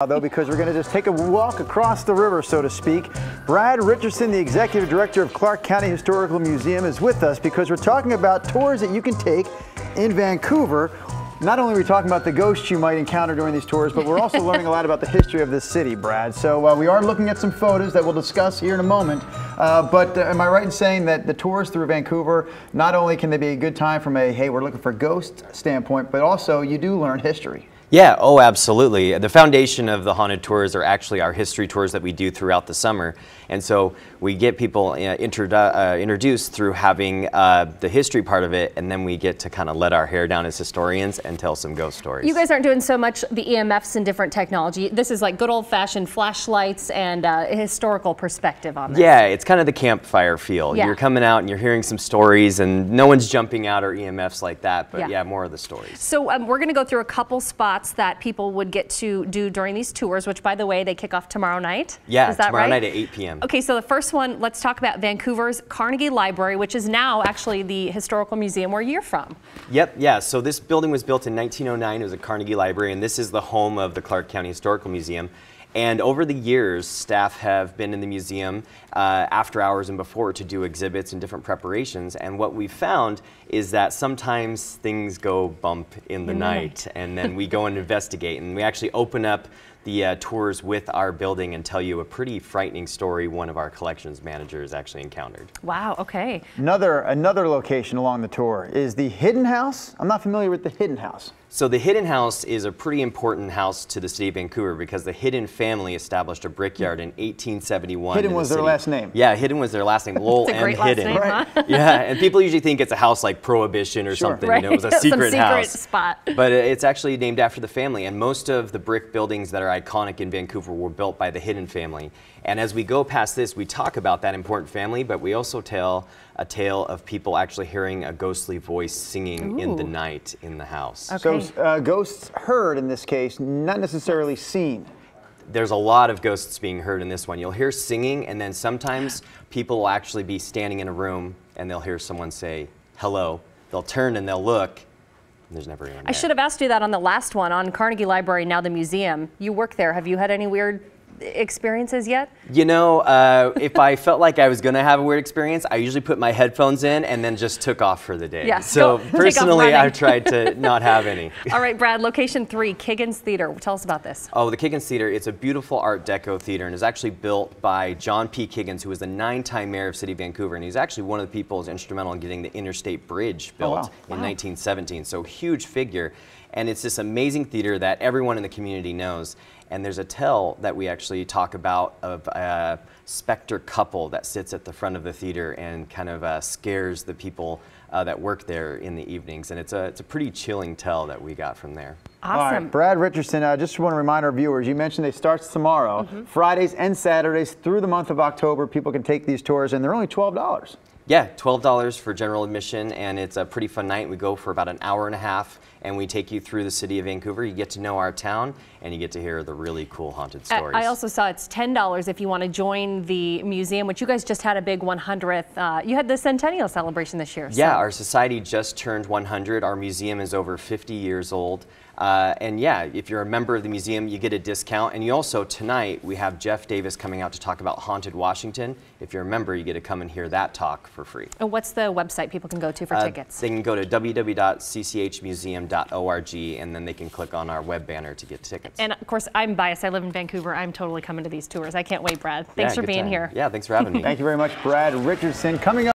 Though, because we're going to just take a walk across the river, so to speak. Brad Richardson, the Executive Director of Clark County Historical Museum, is with us because we're talking about tours that you can take in Vancouver. Not only are we talking about the ghosts you might encounter during these tours, but we're also learning a lot about the history of this city, Brad. So we are looking at some photos that we'll discuss here in a moment. But am I right in saying that the tours through Vancouver, not only can they be a good time from a, hey, we're looking for ghosts standpoint, but also you do learn history? Yeah, oh, absolutely. The foundation of the haunted tours are actually our history tours that we do throughout the summer. And so we get people introduced through having the history part of it, and then we get to kind of let our hair down as historians and tell some ghost stories. You guys aren't doing so much the EMFs and different technology. This is like good old-fashioned flashlights and a historical perspective on this. Yeah, it's kind of the campfire feel. Yeah. You're coming out and you're hearing some stories, and no one's jumping out or EMFs like that, but yeah, more of the stories. So we're going to go through a couple spots that people would get to do during these tours, which, by the way, they kick off tomorrow night. Yeah, is that tomorrow right? night at 8 p.m. Okay, so the first one, let's talk about Vancouver's Carnegie Library, which is now actually the historical museum where you're from. Yep, yeah, so this building was built in 1909. It was a Carnegie Library, and this is the home of the Clark County Historical Museum. And over the years, staff have been in the museum after hours and before to do exhibits and different preparations. And what we've found is that sometimes things go bump in the night, and then we go and investigate. And we actually open up the tours with our building and tell you a pretty frightening story one of our collections managers actually encountered. Wow, okay. Another location along the tour is the Hidden House. I'm not familiar with the Hidden House. So the Hidden House is a pretty important house to the city of Vancouver because the Hidden family established a brickyard in 1871. Hidden was their last name. Yeah, Hidden was their last name. Lowell M. Hidden. Name, huh? Yeah, and people usually think it's a house like Prohibition or something. Right. You know, it was a secret house. Spot. But it's actually named after the family, and most of the brick buildings that are iconic in Vancouver were built by the Hidden family. And as we go past this, we talk about that important family, but we also tell a tale of people actually hearing a ghostly voice singing in the night in the house. Okay. So ghosts heard in this case, not necessarily seen. There's a lot of ghosts being heard in this one. You'll hear singing, and then sometimes people will actually be standing in a room and they'll hear someone say, hello. They'll turn and they'll look. And there's never anyone there. I should have asked you that on the last one, on Carnegie Library, now the museum. You work there. Have you had any weird experiences yet? You know, if I felt like I was going to have a weird experience, I usually put my headphones in and then just took off for the day. Yeah, so personally, I've tried to not have any. All right, Brad, location 3, Kiggins Theater. Tell us about this. Oh, the Kiggins Theater, it's a beautiful Art Deco theater, and it's actually built by John P. Kiggins, who was the 9-time mayor of City of Vancouver, and he's actually one of the people who's instrumental in getting the Interstate Bridge built in 1917. So huge figure. And it's this amazing theater that everyone in the community knows. And there's a tale that we actually talk about of a specter couple that sits at the front of the theater and kind of scares the people that work there in the evenings. And it's a pretty chilling tale that we got from there. Awesome. All right, Brad Richardson, just want to remind our viewers, you mentioned it starts tomorrow. Fridays and Saturdays through the month of October, people can take these tours, and they're only $12. Yeah, $12 for general admission, and it's a pretty fun night. We go for about an hour and a half, and we take you through the city of Vancouver. You get to know our town, and you get to hear the really cool haunted stories. I also saw it's $10 if you want to join the museum, which you guys just had a big 100th. You had the centennial celebration this year. Yeah, our society just turned 100. Our museum is over 50 years old. And yeah, if you're a member of the museum, you get a discount. And you also, tonight, we have Jeff Davis coming out to talk about Haunted Washington. If you're a member, you get to come and hear that talk for free. And what's the website people can go to for tickets? They can go to www.cchmuseum.org, and then they can click on our web banner to get tickets. And of course, I'm biased. I live in Vancouver. I'm totally coming to these tours. I can't wait, Brad. Thanks for being here. Yeah, thanks for having me. Thank you very much, Brad Richardson. Coming up.